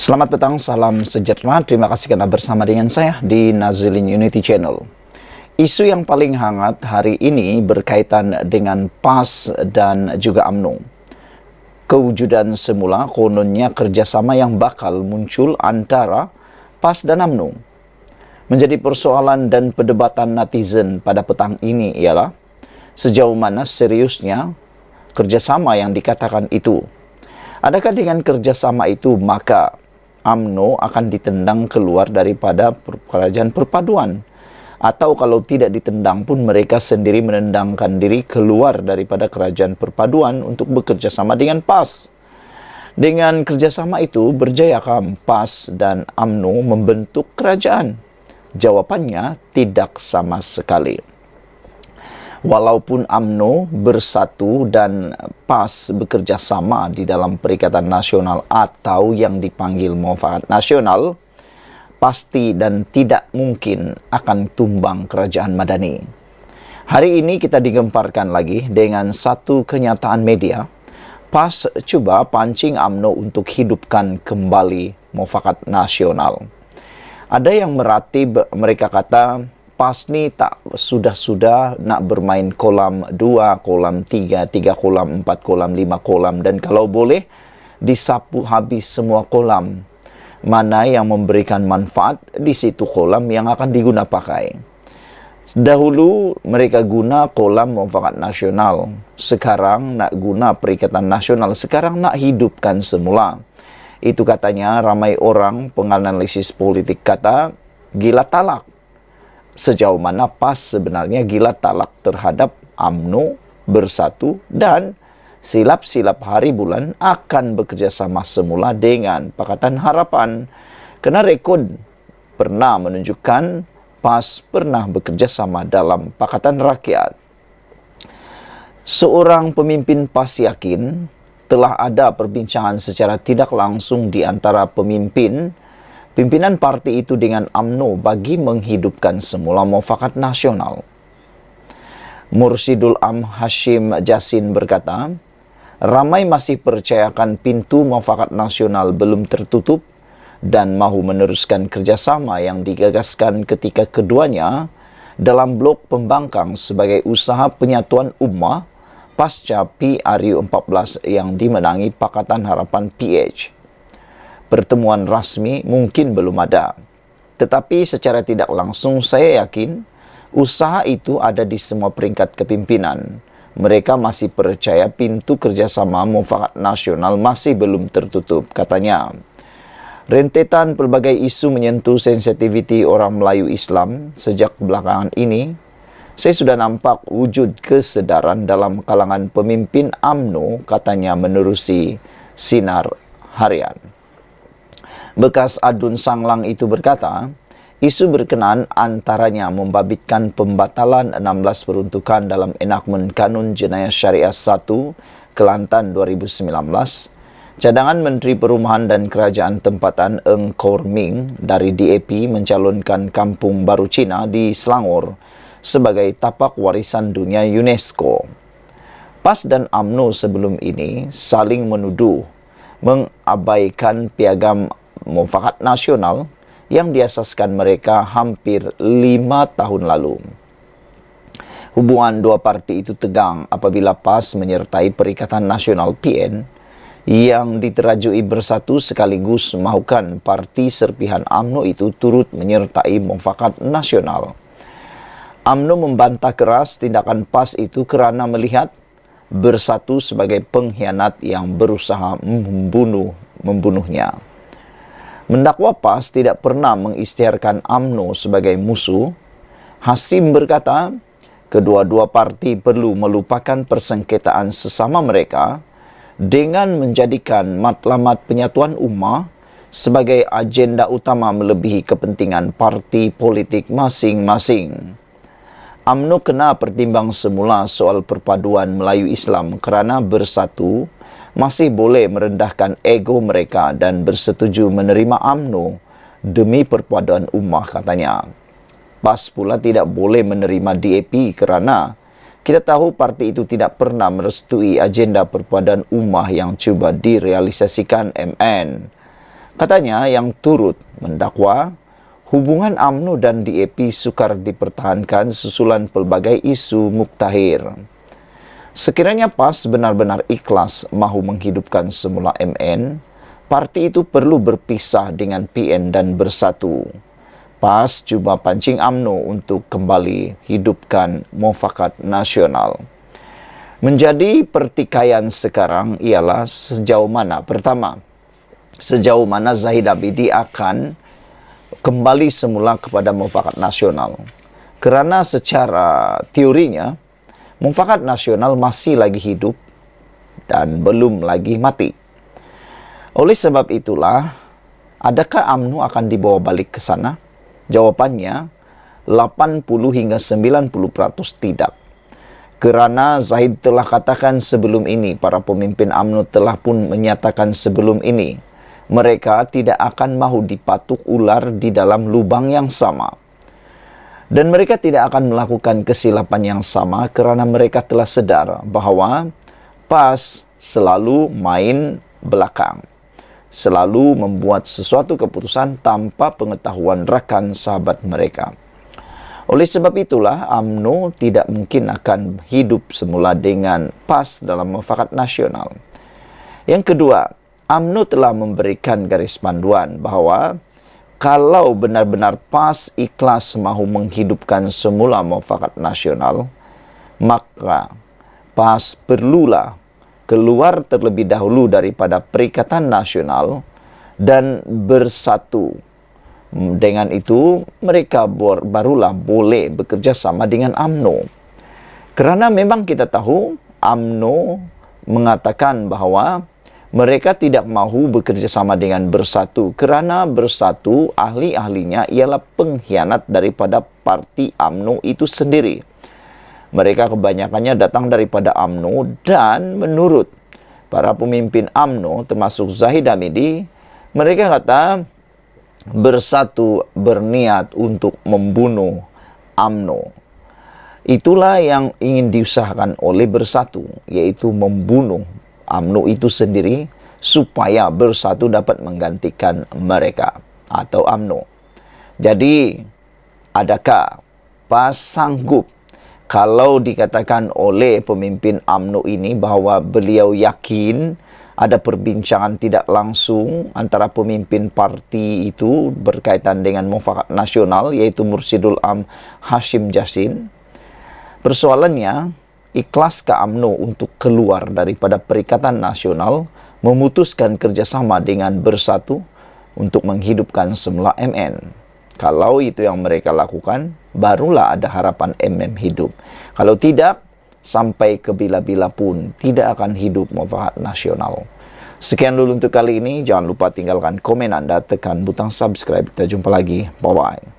Selamat petang, salam sejahtera. Terima kasih karena bersama dengan saya di Nazilin Unity Channel. Isu yang paling hangat hari ini berkaitan dengan PAS dan juga UMNO. Kewujudan semula kononnya kerjasama yang bakal muncul antara PAS dan UMNO. Menjadi persoalan dan perdebatan netizen pada petang ini ialah sejauh mana seriusnya kerjasama yang dikatakan itu. Adakah dengan kerjasama itu maka UMNO akan ditendang keluar daripada kerajaan perpaduan? Atau kalau tidak ditendang pun mereka sendiri menendangkan diri keluar daripada kerajaan perpaduan untuk bekerja sama dengan PAS? Dengan kerjasama itu, berjayakah PAS dan UMNO membentuk kerajaan? Jawapannya tidak sama sekali. Walaupun UMNO bersatu dan PAS bekerja sama di dalam Perikatan Nasional atau yang dipanggil Muafakat Nasional, pasti dan tidak mungkin akan tumbang kerajaan Madani. Hari ini kita digemparkan lagi dengan satu kenyataan media. PAS cuba pancing UMNO untuk hidupkan kembali Muafakat Nasional. Ada yang meratib, mereka kata, PAS ni tak sudah-sudah nak bermain kolam 2, kolam 3, 3 kolam, 4 kolam, 5 kolam, dan kalau boleh disapu habis semua kolam. Mana yang memberikan manfaat, di situ kolam yang akan diguna pakai. Dahulu mereka guna kolam Muafakat Nasional, sekarang nak guna Perikatan Nasional, sekarang nak hidupkan semula. Itu katanya ramai orang penganalisis politik kata gila talak. Sejauh mana PAS sebenarnya gila talak terhadap UMNO bersatu dan silap-silap hari bulan akan bekerja sama semula dengan Pakatan Harapan. Kerana rekod pernah menunjukkan PAS pernah bekerja sama dalam Pakatan Rakyat. Seorang pemimpin PAS yakin telah ada perbincangan secara tidak langsung di antara pimpinan parti itu dengan UMNO bagi menghidupkan semula Muafakat Nasional. Mursyidul Am Hashim Jasin berkata, ramai masih percayakan pintu Muafakat Nasional belum tertutup dan mahu meneruskan kerjasama yang digagaskan ketika keduanya dalam blok pembangkang sebagai usaha penyatuan ummah pasca PRU 14 yang dimenangi Pakatan Harapan PH. Pertemuan rasmi mungkin belum ada. Tetapi secara tidak langsung saya yakin usaha itu ada di semua peringkat kepimpinan. Mereka masih percaya pintu kerjasama Muafakat Nasional masih belum tertutup, katanya. Rentetan pelbagai isu menyentuh sensitiviti orang Melayu Islam sejak belakangan ini. Saya sudah nampak wujud kesedaran dalam kalangan pemimpin UMNO, katanya menerusi Sinar Harian. Bekas Adun Sanglang itu berkata, isu berkenaan antaranya membabitkan pembatalan 16 peruntukan dalam enakmen Kanun Jenayah Syariah 1 Kelantan 2019, cadangan Menteri Perumahan dan Kerajaan Tempatan Eng Kor Ming dari DAP mencalonkan Kampung Baru Cina di Selangor sebagai tapak warisan dunia UNESCO. PAS dan UMNO sebelum ini saling menuduh mengabaikan piagam Muafakat Nasional yang diasaskan mereka hampir 5 tahun lalu. Hubungan dua parti itu tegang apabila PAS menyertai Perikatan Nasional PN yang diterajui bersatu sekaligus mahukan parti serpihan UMNO itu turut menyertai Muafakat Nasional. UMNO membantah keras tindakan PAS itu kerana melihat bersatu sebagai pengkhianat yang berusaha membunuhnya. Mendakwa PAS tidak pernah mengisytiharkan UMNO sebagai musuh. Hasim berkata, kedua-dua parti perlu melupakan persengketaan sesama mereka dengan menjadikan matlamat penyatuan ummah sebagai agenda utama melebihi kepentingan parti politik masing-masing. UMNO kena pertimbang semula soal perpaduan Melayu Islam kerana bersatu masih boleh merendahkan ego mereka dan bersetuju menerima UMNO demi perpaduan ummah, katanya. PAS pula tidak boleh menerima DAP kerana kita tahu parti itu tidak pernah merestui agenda perpaduan ummah yang cuba direalisasikan MN. Katanya yang turut mendakwa hubungan UMNO dan DAP sukar dipertahankan susulan pelbagai isu muktahir. Sekiranya PAS benar-benar ikhlas mahu menghidupkan semula MN, parti itu perlu berpisah dengan PN dan bersatu. PAS cuba pancing UMNO untuk kembali hidupkan mufakat nasional. Menjadi pertikaian sekarang ialah sejauh mana, pertama, sejauh mana Zahid Abidi akan kembali semula kepada mufakat nasional. Kerana secara teorinya, mufakat nasional masih lagi hidup dan belum lagi mati. Oleh sebab itulah, adakah UMNO akan dibawa balik ke sana? Jawapannya, 80 hingga 90% tidak. Kerana Zahid telah katakan sebelum ini, para pemimpin UMNO telah pun menyatakan sebelum ini, mereka tidak akan mahu dipatuk ular di dalam lubang yang sama. Dan mereka tidak akan melakukan kesilapan yang sama kerana mereka telah sedar bahawa PAS selalu main belakang, selalu membuat sesuatu keputusan tanpa pengetahuan rakan sahabat mereka. Oleh sebab itulah, UMNO tidak mungkin akan hidup semula dengan PAS dalam mufakat nasional. Yang kedua, UMNO telah memberikan garis panduan bahawa kalau benar-benar PAS ikhlas mahu menghidupkan semula mufakat nasional, maka PAS perlulah keluar terlebih dahulu daripada Perikatan Nasional dan bersatu. Dengan itu, mereka barulah boleh bekerja sama dengan UMNO. Kerana memang kita tahu, UMNO mengatakan bahawa mereka tidak mahu bekerja sama dengan bersatu. Kerana bersatu, ahli-ahlinya ialah pengkhianat daripada parti UMNO itu sendiri. Mereka kebanyakannya datang daripada UMNO dan menurut para pemimpin UMNO termasuk Zahid Hamidi, mereka kata bersatu berniat untuk membunuh UMNO. Itulah yang ingin diusahakan oleh bersatu, yaitu membunuh UMNO itu sendiri supaya bersatu dapat menggantikan mereka atau UMNO. Jadi, adakah PAS sanggup kalau dikatakan oleh pemimpin UMNO ini bahawa beliau yakin ada perbincangan tidak langsung antara pemimpin parti itu berkaitan dengan mufakat nasional, yaitu Mursidul Am Hashim Jassin. Persoalannya, ikhlaskah UMNO untuk keluar daripada Perikatan Nasional, memutuskan kerjasama dengan bersatu untuk menghidupkan semula MN? Kalau itu yang mereka lakukan, barulah ada harapan MM hidup. Kalau tidak, sampai ke bila-bila pun tidak akan hidup mufakat nasional. Sekian dulu untuk kali ini. Jangan lupa tinggalkan komen Anda, tekan butang subscribe. Kita jumpa lagi. Bye-bye.